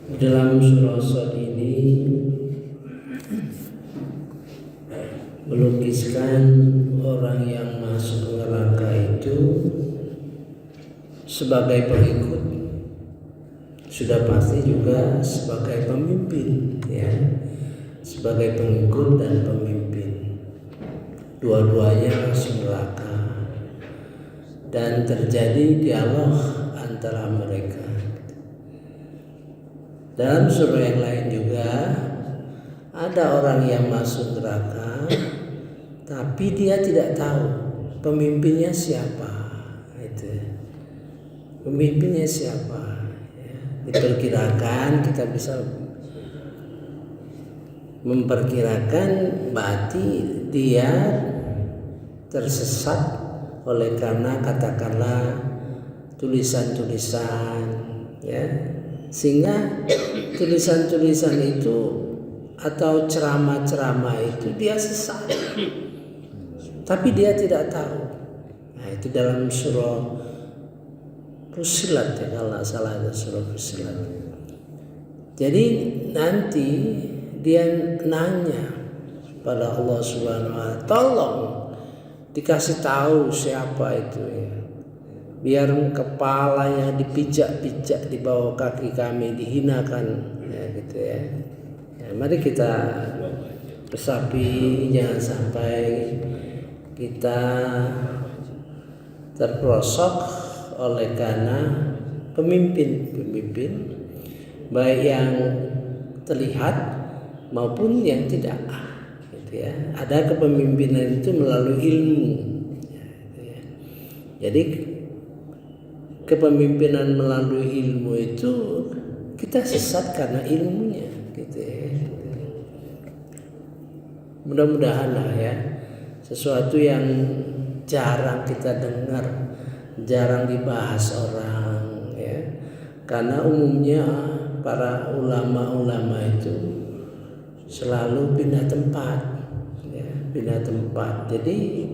Dalam surah Shad ini melukiskan orang yang masuk neraka itu sebagai pengikut, sudah pasti juga sebagai pemimpin, ya, sebagai pengikut dan pemimpin. Dua-duanya masuk neraka dan terjadi dialog antara mereka. Dalam surah yang lain juga ada orang yang masuk neraka, tapi dia tidak tahu pemimpinnya siapa. Itu pemimpinnya siapa. Ya, diperkirakan, kita bisa memperkirakan berarti dia tersesat oleh karena katakanlah tulisan-tulisan, ya, sehingga tulisan-tulisan itu atau ceramah-ceramah itu dia sesat, tapi dia tidak tahu. Nah, itu dalam surah Fussilat, ya, kalau nggak salah ada surah Fussilat. Jadi nanti dia nanya pada Allah Subhanahu wa Ta'ala, tolong dikasih tahu siapa itu, ya. Biar kepalanya dipijak-pijak di bawah kaki kami, dihinakan, ya, gitu ya. Ya, mari kita resapi, jangan sampai kita terperosok oleh karena pemimpin baik yang terlihat maupun yang tidak, gitu ya. Ada kepemimpinan itu melalui ilmu, gitu ya. Jadi kepemimpinan melalui ilmu itu kita sesat karena ilmunya, gitu ya. Mudah-mudahan lah, ya, sesuatu yang jarang kita dengar, jarang dibahas orang, ya, karena umumnya para ulama-ulama itu selalu pindah tempat, ya, pindah tempat. Jadi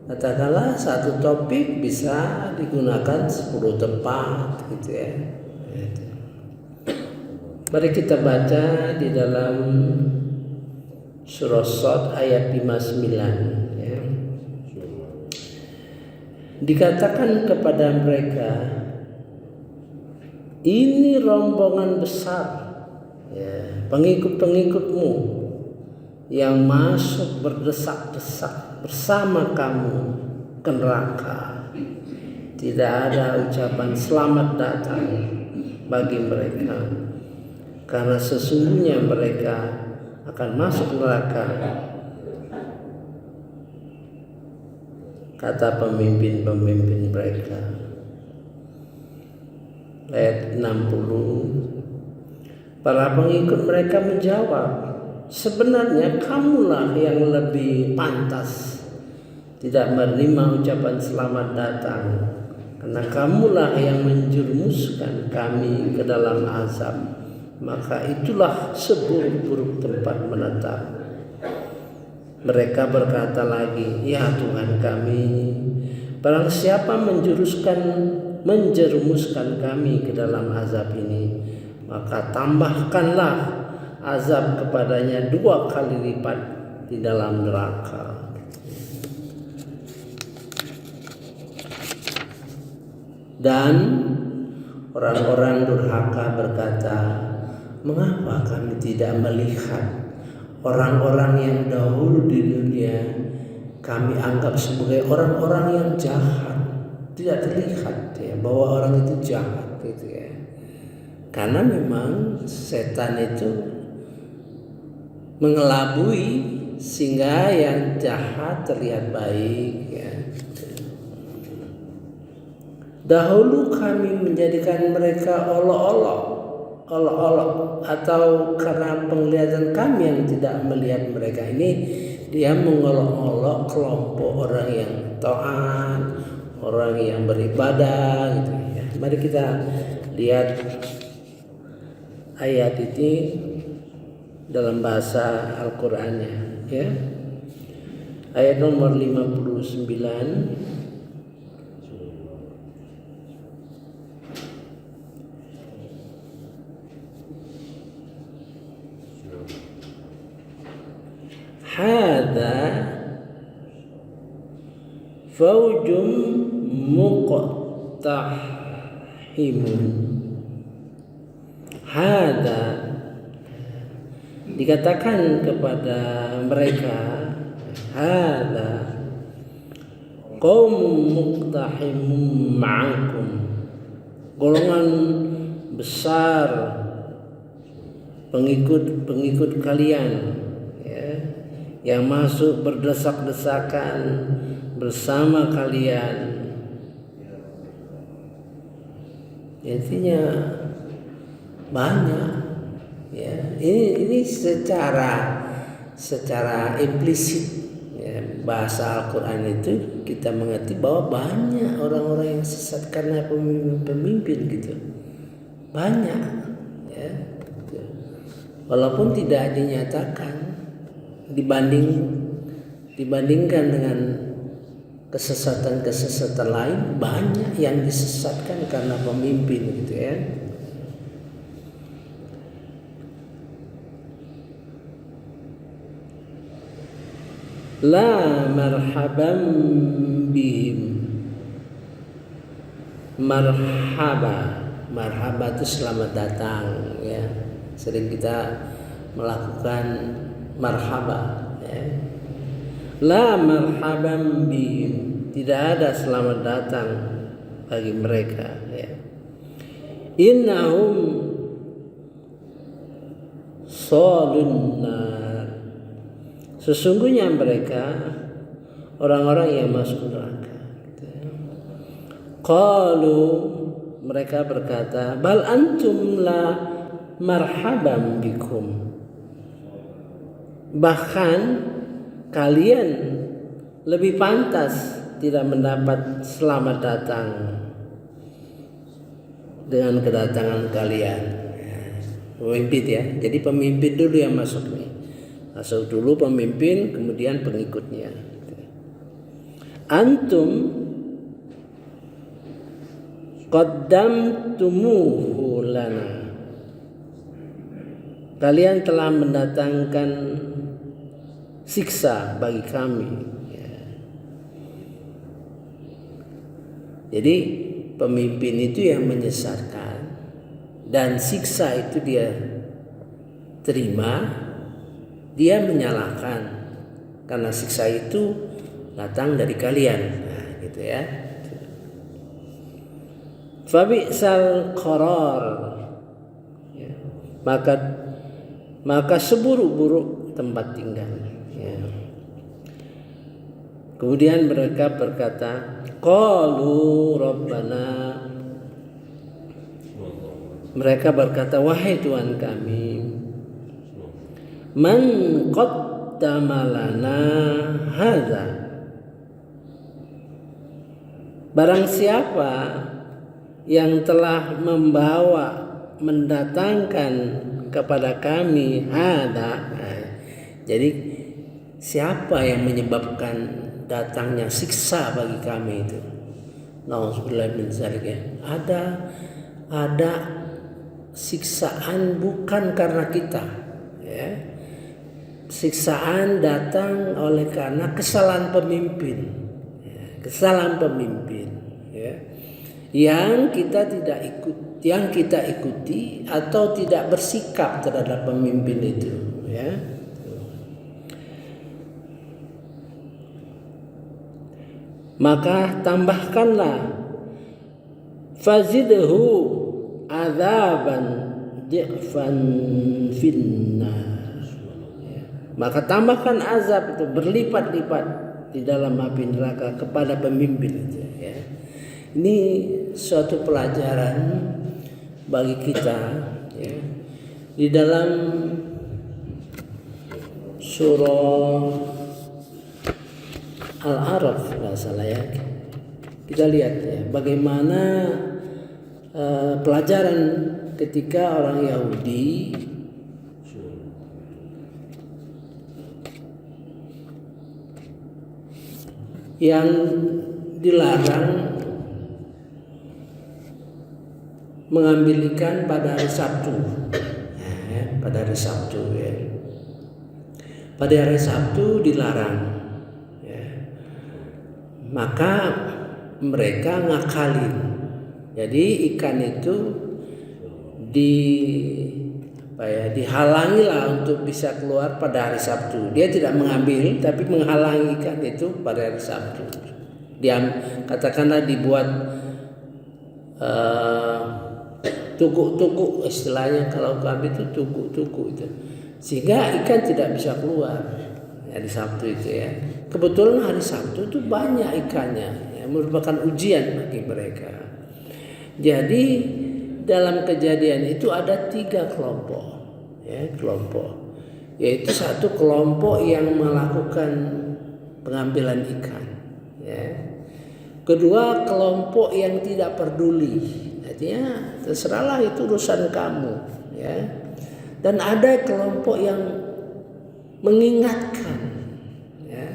katakanlah satu topik bisa digunakan 10 tempat, gitu ya. Mari kita baca di dalam surah Shad ayat 59, ya. Dikatakan kepada mereka, ini rombongan besar, ya, pengikut-pengikutmu yang masuk berdesak-desak bersama kamu ke neraka. Tidak ada ucapan selamat datang bagi mereka, karena sesungguhnya mereka akan masuk neraka, kata pemimpin-pemimpin mereka. Ayat 60, para pengikut mereka menjawab, sebenarnya kamulah yang lebih pantas tidak menerima ucapan selamat datang, karena kamulah yang menjerumuskan kami ke dalam azab, maka itulah seburuk-buruk tempat menetap. Mereka berkata lagi, ya Tuhan kami, barang siapa menjerumuskan kami ke dalam azab ini, maka tambahkanlah azab kepadanya 2 kali lipat di dalam neraka. Dan orang-orang durhaka berkata, mengapa kami tidak melihat orang-orang yang dahulu di dunia kami anggap sebagai orang-orang yang jahat? Tidak terlihat, ya, bahwa orang itu jahat, gitu ya. Karena memang setan itu mengelabui sehingga yang jahat terlihat baik, ya. Dahulu kami menjadikan mereka olok-olok, atau karena penglihatan kami yang tidak melihat mereka. Ini dia mengolok-olok kelompok orang yang taat, orang yang beribadah, gitu ya. Mari kita lihat ayat ini dalam bahasa Al-Qur'annya, ya. Ayat nomor 59. hadza faujum muqtahimun. Hadza dikatakan kepada mereka, hadza qaum muqtahimun ma'akum, golongan besar pengikut kalian, ya, yang masuk berdesak-desakan bersama kalian. Intinya banyak, ya. Ini secara implisit, ya, bahasa Al-Quran itu kita mengerti bahwa banyak orang-orang yang sesat karena pemimpin gitu, banyak, ya. Walaupun tidak dinyatakan, dibandingkan dengan kesesatan lain, banyak yang disesatkan karena pemimpin gitu, ya. La marhaban bihim. Marhaba itu selamat datang, ya. Sering kita melakukan marhaba, ya. La marhaban bihim, tidak ada selamat datang bagi mereka, ya. Innahum salun nar, sesungguhnya mereka orang-orang yang masuk neraka. Qalu, mereka berkata, bal antum la marhaban bikum, bahkan kalian lebih pantas tidak mendapat selamat datang dengan kedatangan kalian. Pemimpin, ya. Jadi pemimpin dulu yang masuk nih. Masuk dulu pemimpin, kemudian pengikutnya. Antum qaddamtumuhu lana, kalian telah mendatangkan siksa bagi kami, ya. Jadi pemimpin itu yang menyesatkan, dan siksa itu dia terima, dia menyalahkan karena siksa itu datang dari kalian, nah, gitu, ya. Fabi'sal qarar, ya. Maka seburuk-buruk tempat tinggal, ya. Kemudian mereka berkata, qalu rabbana, mereka berkata, wahai Tuhan kami, man qaddama lana hadza, barang siapa yang telah mendatangkan kepada kami hadza, jadi siapa yang menyebabkan datangnya siksa bagi kami itu? Nauzubillah min dzalik, ya. Ada siksaan bukan karena kita, ya. Siksaan datang oleh karena kesalahan pemimpin, ya. Kesalahan pemimpin, ya, yang kita ikuti atau tidak bersikap terhadap pemimpin itu, ya. Maka tambahkanlah fazidhu adzaban di'fan finnar, maka tambahkan azab itu berlipat-lipat di dalam api neraka kepada pemimpin itu, ya. Ini suatu pelajaran bagi kita, ya. Di dalam surah Al-A'raf, nggak salah, ya, kita lihat, ya, bagaimana pelajaran ketika orang Yahudi yang dilarang mengambil ikan pada hari Sabtu, ya, pada hari Sabtu, ya. pada hari Sabtu dilarang, ya. Maka mereka ngakalin. Jadi ikan itu dihalangilah untuk bisa keluar pada hari Sabtu. Dia tidak mengambil, tapi menghalangi ikan itu pada hari Sabtu. Dia katakanlah dibuat tukuk-tukuk, istilahnya kalau kami itu tukuk-tukuk itu, sehingga ikan tidak bisa keluar hari Sabtu itu ya. Kebetulan hari Sabtu itu banyak ikannya, ya, merupakan ujian bagi mereka. Jadi dalam kejadian itu ada 3 kelompok, ya, yaitu satu kelompok yang melakukan pengambilan ikan, ya. Kedua, kelompok yang tidak peduli, artinya terserahlah itu urusan kamu, ya. Dan ada kelompok yang mengingatkan, ya,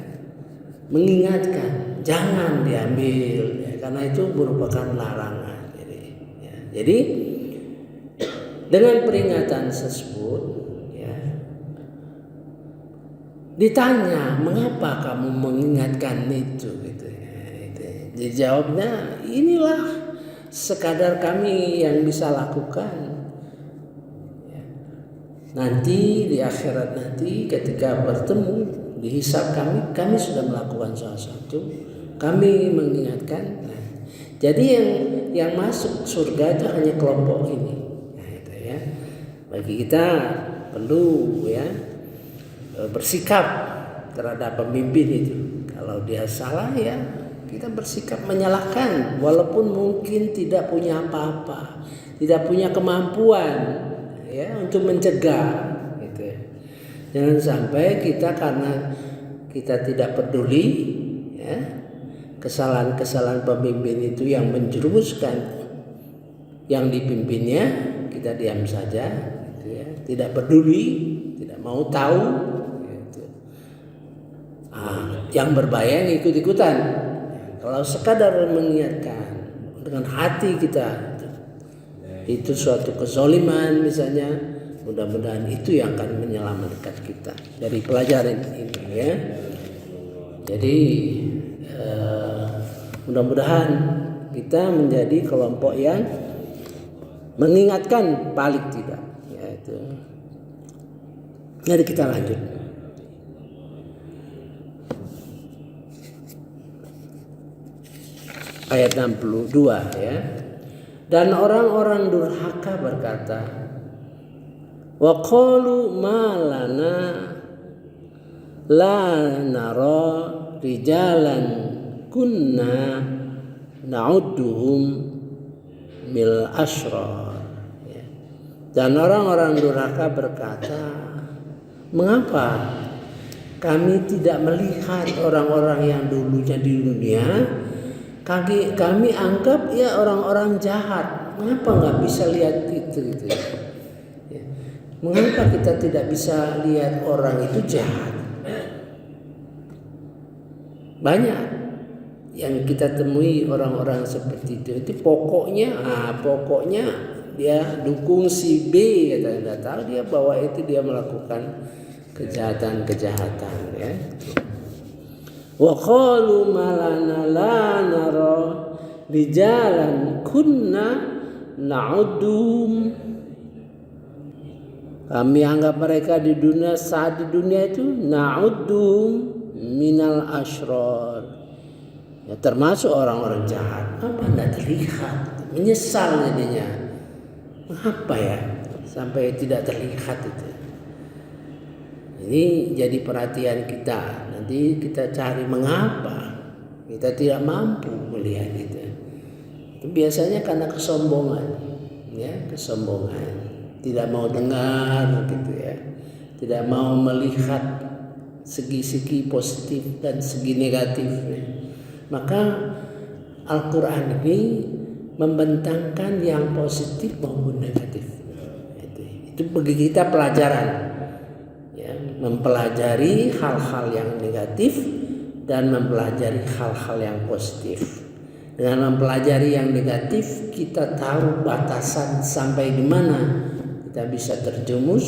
jangan diambil, ya, karena itu merupakan larangan. Jadi dengan peringatan tersebut, ya, ditanya mengapa kamu mengingatkan itu, gitu. Dijawabnya, inilah sekadar kami yang bisa lakukan. Nanti di akhirat nanti ketika bertemu dihisab kami sudah melakukan sesuatu, kami mengingatkan. Nah, jadi yang masuk surga itu hanya kelompok ini. Nah, itu ya. Bagi kita perlu ya bersikap terhadap pemimpin itu. Kalau dia salah ya kita bersikap menyalahkan, walaupun mungkin tidak punya apa-apa, tidak punya kemampuan ya untuk mencegah, gitu. Jangan sampai kita karena kita tidak peduli, ya, kesalahan-kesalahan pemimpin itu yang menjerumuskan yang dipimpinnya, kita diam saja, gitu ya, tidak peduli, tidak mau tahu, gitu. Yang berbahaya ikut-ikutan. Kalau sekadar mengingatkan dengan hati kita, itu suatu kezoliman misalnya, mudah-mudahan itu yang akan menyelamatkan kita dari pelajaran ini, ya. Jadi mudah-mudahan kita menjadi kelompok yang mengingatkan paling tidak, yaitu. Mari kita lanjut. Ayat 62 ya. Dan orang-orang durhaka berkata, wa qalu ma lana la nara rijalan kunna na'udduhum mil ashrar. Dan orang-orang durhaka berkata, mengapa kami tidak melihat orang-orang yang dulunya di dunia kami anggap ya orang-orang jahat. Mengapa nggak bisa lihat itu gitu ya? Mengapa kita tidak bisa lihat orang itu jahat? Banyak yang kita temui orang-orang seperti itu. Itu pokoknya dia dukung si B, kita tahu dia bahwa itu dia melakukan kejahatan ya. Wa qalu malana la nara rijalan kunna na'udum. Kami anggap mereka di dunia, saat di dunia itu na'udum minal ashrar, ya, termasuk orang-orang jahat. Apa tidak terlihat? Menyesal jadinya. Mengapa ya sampai tidak terlihat itu? Ini jadi perhatian kita. Nanti kita cari mengapa kita tidak mampu melihat itu. Itu biasanya karena kesombongan, ya, kesombongan. Tidak mau dengar gitu ya. Tidak mau melihat segi-segi positif dan segi negatif. Maka Al-Quran ini membentangkan yang positif maupun negatif. Itu bagi kita pelajaran. Ya, mempelajari hal-hal yang negatif dan mempelajari hal-hal yang positif. Dengan mempelajari yang negatif, kita tahu batasan sampai di mana kita bisa terjumus,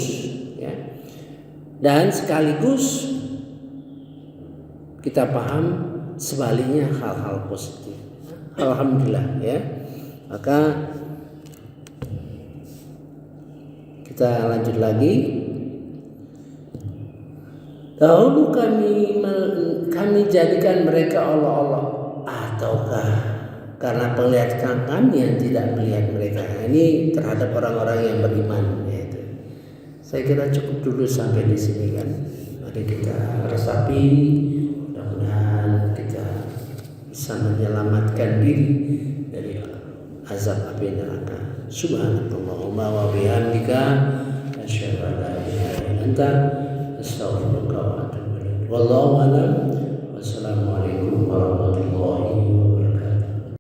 ya. dan sekaligus kita paham sebaliknya hal-hal positif. Alhamdulillah ya. Maka kita lanjut lagi. Dahulu kami jadikan mereka Allah-Allah, ataukah karena penglihatan kami yang tidak melihat mereka. Ini terhadap orang-orang yang beriman. Yaitu. Saya kira cukup dulu sampai di sini kan. Mari kita resapi, mudah-mudahan kita bisa menyelamatkan diri dari azab api neraka. Subhanallahumma wa bihamdika asyhadu an la ilaha illa anta astaghfiruka wa atubu ilaik. Wallahu a'lam.